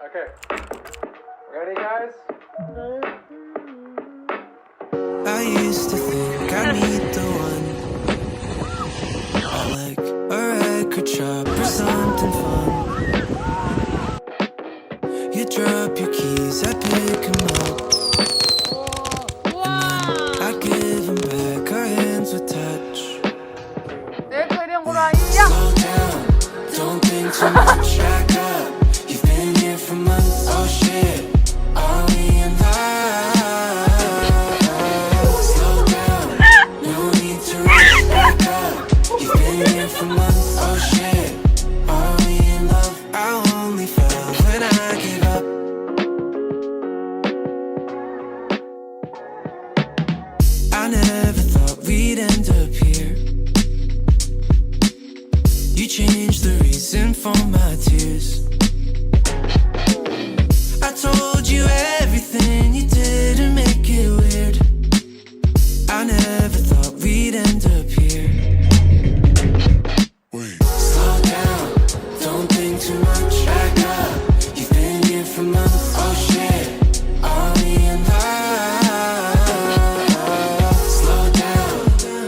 Okay. Ready, guys? I used to think I'd meet the one at like a record shop or something fun. You drop your keys, I pick 'em up, and then I give 'em back. Our hands would touch. Slow down, don't think too much. Back up, you've been here for months. Oh shit, are we in love? Slow down, no need to rush. Back up, you've been here for months. Oh shit, are we in love? I only fell when I gave up. I never thought we'd end up here. You changed the reason for my tears. I told you everything, you didn't make it weird. I never thought we'd end up here. Slow down, don't think too much. Back up, you've been here for months. Oh shit, are we in love? Slow down,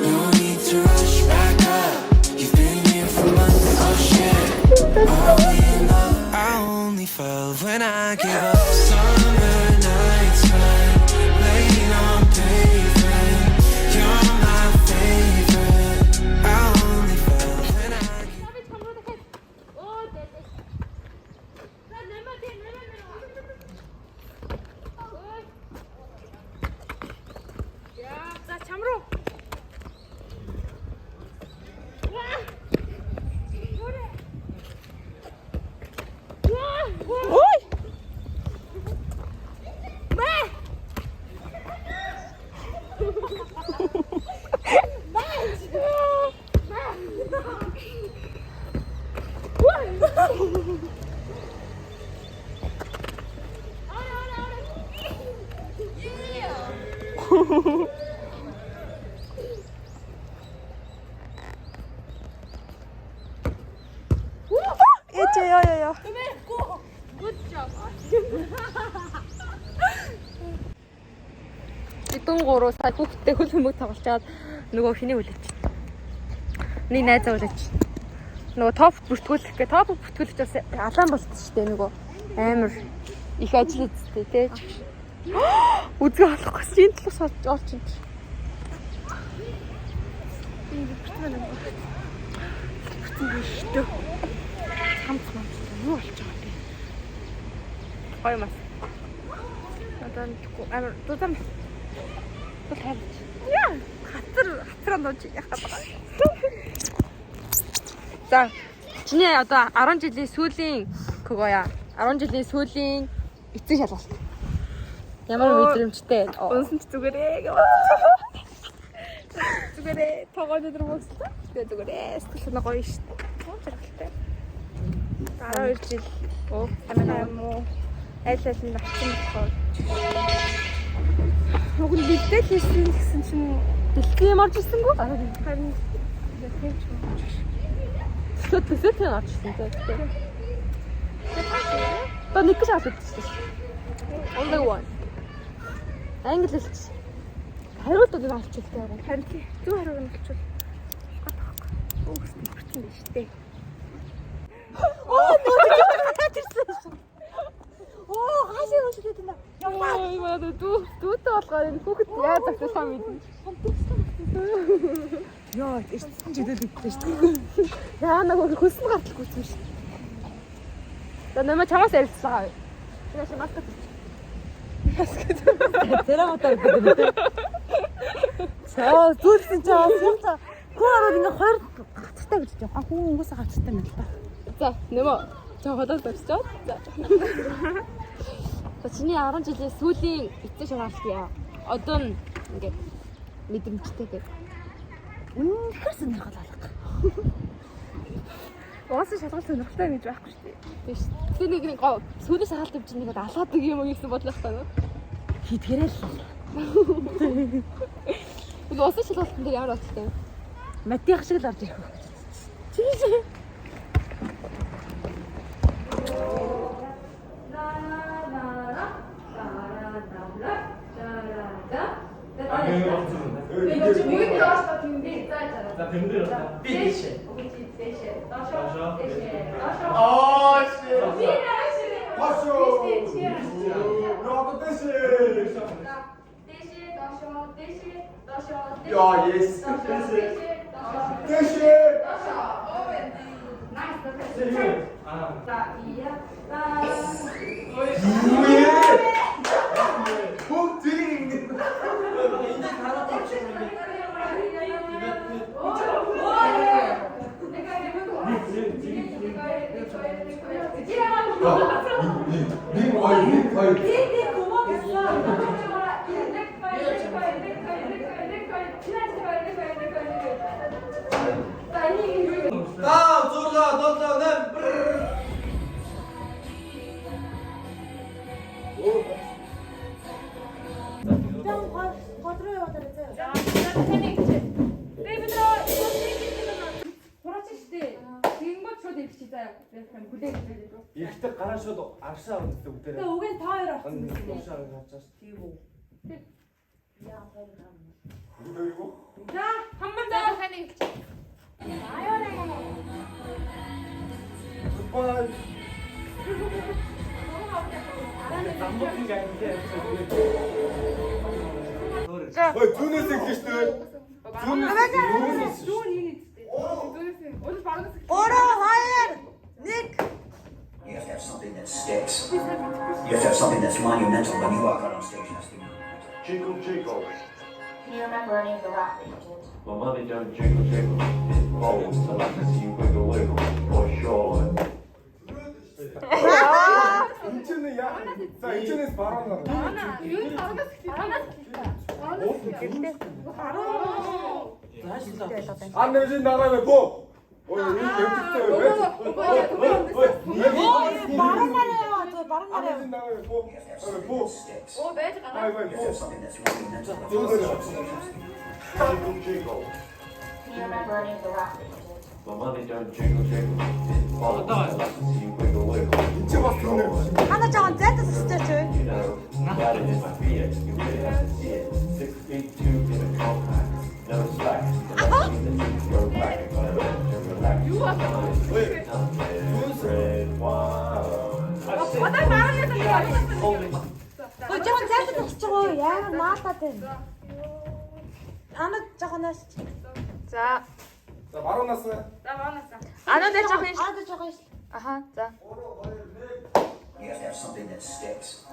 no need to rush. Back up, you've been here for months. Oh shit, are we in love? I only fell when I gave up. Summer nights spent laying on pavement. You're my favorite. I only fell when I gave up. За чам руу. Ой! Бэ! 야야야야. Good job. Идунгуруу сая хүүхдтэй хөлбөмбөг тоглолцоод нөгөө хэнийг үлээч. Нэг найзаа үлээч. Нөгөө топ бүртгүүлэх гээ топ бүртгүүлэх бас алаан болчихсон шүү дээ нөгөө амар их ажил үзтэй тий. Үзгээ болохгүй энэ талаас орж ин. Энэ бүртгүүлэх юм. Бүртгүүлэх шүү дээ. Хамт юу болж байгаа бэ? Гоё мас. Надад амар дутам. Яа, хатар нууж яхаад байгаа. За, чиний одоо 10 жилийн сүүлийн көгоя. 10 жилийн сүүлийн эцэг шалгалт. Ямар мэдрэмжтэй? Унсан ч зүгээрээ гэв. Зүгээрээ тоогоод өдөр мөксөн. Тэгээ зүгээрээ сэтгэл гоё шүү дээ. Жаргалтай. 12 жил. Оо, амин муу. Айл нь навсан болохоор. Уг нь бэлдэл хийсэн гэсэн чинь Дэлхий юм орж ирсэнгүй? харин тэгж юм. Төсөөлт нь орж ирсэн тийм. Та нэг гэж аваад үзсэн. Only one. Англи хэлч. Хариулт үг авч хэлтэй байгаа. Харин зөв хариуг нь болчихвол үгс бүтэн дээ шүү дээ. Оо, хаашаа өсөж байна. Яа, дүүтэй болохоор энэ хүүхэд яа завсаа мэднэ. Яа, эртсэн жидэл өгдөө шүү дээ. Яа, нэг хөсөн гартлахгүй юм шүү. За намайг чамаас ярилцлаа. Яаш маска. Тэрэ мотор гэдэг. За, зүрсэн чаас юм та. Хөөөрөө ингээ хоёр гацтай гэж байна. Хүн өнгөөсөө гацтай юм л та. За, нэмээ. Жааходоо барьчаад. За. Чиний 10 жилийн сүүлийн эцэг шалгалт яа. Одоо ингээд мэдрэмжтэй гэдэг. Үнэхээр сонирхол алга. Угаасаа шалгалт сонирхолтой гэж байхгүй шүү дээ. Тийм шүү. Тэгээ нэг сүүлийн шалгалт юм чинь нэг алаадаг юм уу гэсэн бодлоо таа нөө. Хийдгэрээ л. Угаасаа шалгалтын дээр ямар бодлоо? Математик шиг л орж ирэх байх. Чи. 나 뱀들었다. 삐치. 대시. 더쇼. 더쇼. 대시. 더쇼. 아, 씨. 뒤에 더쇼. 대시. 야, 또 떼시. 대시. 더쇼. 대시. 더쇼. 야, 예스. 더쇼. 떼시. 더쇼. 떼시. 더쇼. 나이스. 떼시. 아. 자, 이야. 이후에 복딩. 다음 조사 너는 İşte karışıyordu. Aşağı gitti bu tarafa. 오겐 다 해라. Aşağı gideceğiz. 그리고 굿바이. 안 먹힌 게 아닌데. 두는 새끼들. You have to have something that sticks. You have to have something that's monumental when you walk out on stage and has to be monumental. Jingle, jingle. Do you remember any of the rap that you did? My money don't jingle, jingle. It rolls. I like to see you wiggle, wiggle. For sure. 인천은 야. 자, 인천에서 바로 안 나가. 안 내면 나가면 보. 말은 말해요. 저 말은 말해요. You have to have something that sticks. You have to have something that's monumental. Jingle, jingle. Do you remember any of the rap that you did? My money don't jingle, jingle. It rolls. I like to see you wiggle, wiggle. For sure. 하나짱은 쟤한테서 진짜 줘. You know, got it in my feet. You really have to see it. 6 feet 2 in a compact. No slack. The left knee that go back and go to relax. Red wine. I said, holding my 저건 쟤한테서 진짜 야 나왔다든. 저건 했어. 자, 자, 바로 났어요. 안 오네 저거. 아도 저거 했어. 아하, 자. You have to have something that sticks.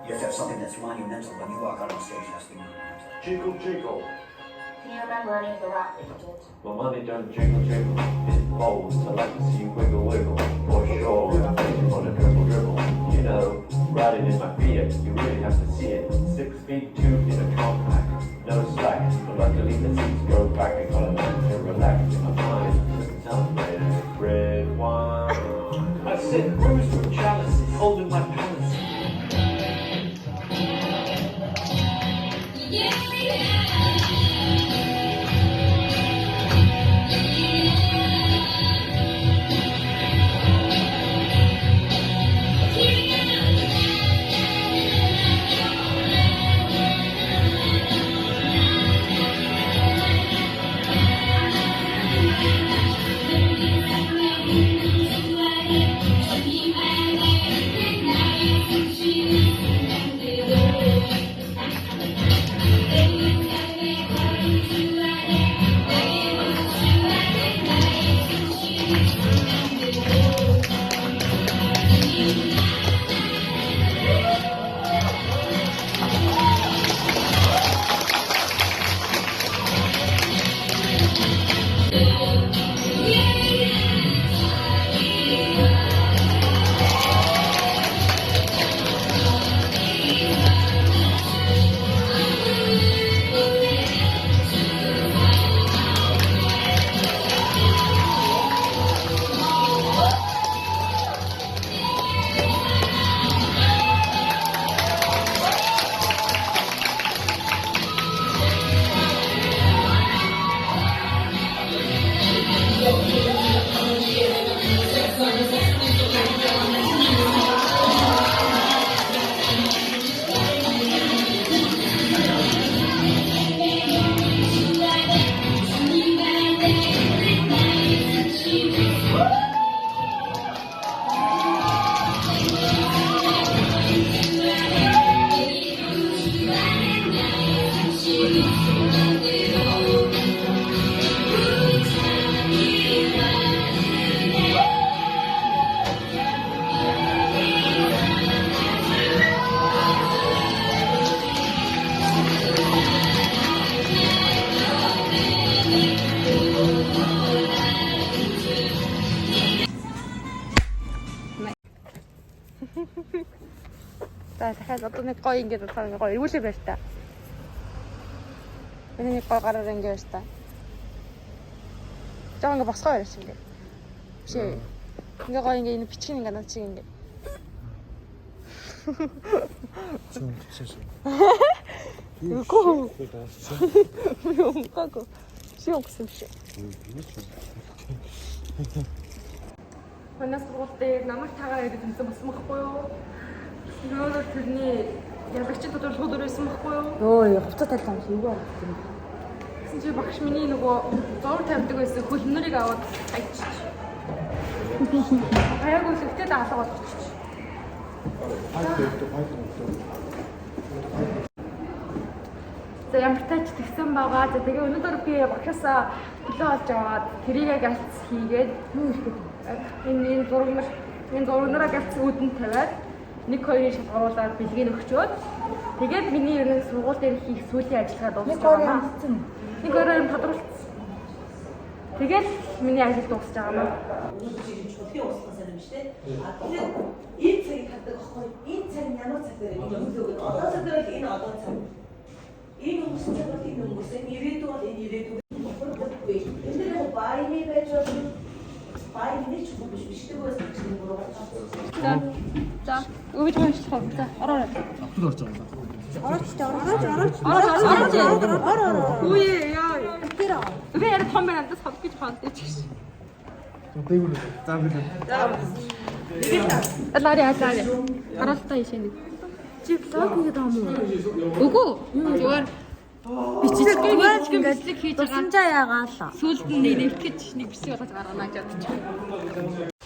You have to have something that's monumental when you walk out on stage and has to be monumental. jingle, jingle. Do you remember any of the rap that you did? My money don't jingle, jingle. It rolls. I like to see you wiggle, wiggle. For sure. You wanna dribble, dribble. You know, riding in my feet. You really have to see it. 6 feet 2 in a compact. No slack. I like to leave the seats go back and color to relax. I'm fine. Something red wine. I sit bruised with chalices, holding my palace. За дахиад одоо нэг гоё ингээд болохоор гоё эргүүлээ байж та. Энэ нэг гоё гараар ингээд байж та. Жаа ингээд босгоо яриач ингээд. Биш ээ. Ингээ гоё ингээ энэ бичгийн ингээ над чиг ингээ. Чон чиш. Үгүй. Үгүй. Шиу гэсэн биш. Манайс сургуультай намайг тагаа ирээд юмсан болсон байхгүй юу? Нөөдөр тэрний ялагчид тодорхой дөрөөсөн байхгүй юу? Өө, хувцас талтай юм шиг юу байна? Гэсэн чи багш миний нөгөө зур тавьдаг байсан хөлнөрийг аваад хайчих. Хаяг үлэгтэй даалга болчих. За ямар тач тэгсэн байгаа. За тэгээ өнөөдөр би багшаасаа төлөө олж аваад тэрийг галц хийгээд энэ зургнараа галц үүдэн тавиад 1-2-ын шалгаруулаад бэлгийг өгчөөд тэгээд миний ер нь сургууль дээр хийх сүүлийн ажиллагаа дуусах байгаа. 1-2 тодруулсан. Тэгээд миний ажил дуусах байгаа. Чулхи уусан юм шүү дээ. А тэгээд энэ цагийг хаддаг аахгүй. Энэ цаг нь ямар цаг вэ? Энэ өмгөөгд одоо цаг дээр л энэ одоо цаг. Энэ өнгөрсөн цаг бол энэ өнгөрсөн. Ирээдүйд бол энэ ирээдүйд болохгүй. Энэ дээр байны байж болно. Байны ч биш биш дээ бас гэж нэг буруу байна. За өвөж хаашлах. За ороо. Авто орж байгаа. Ороо. Үе яа. Би яа том байна даа сав гэж хаалт гэж. Дээгүүр. За билээ. Алаари. Хараалтаа ишээ нэг. Чи блог хийгээд байгаа мó? Үгүй. Зүгээр бичиж хийж байгаа. Тусанжаа яагаалаа. Сүүлд нь нэвтгэж нэг бисэг болгож гаргана гэж бодчих.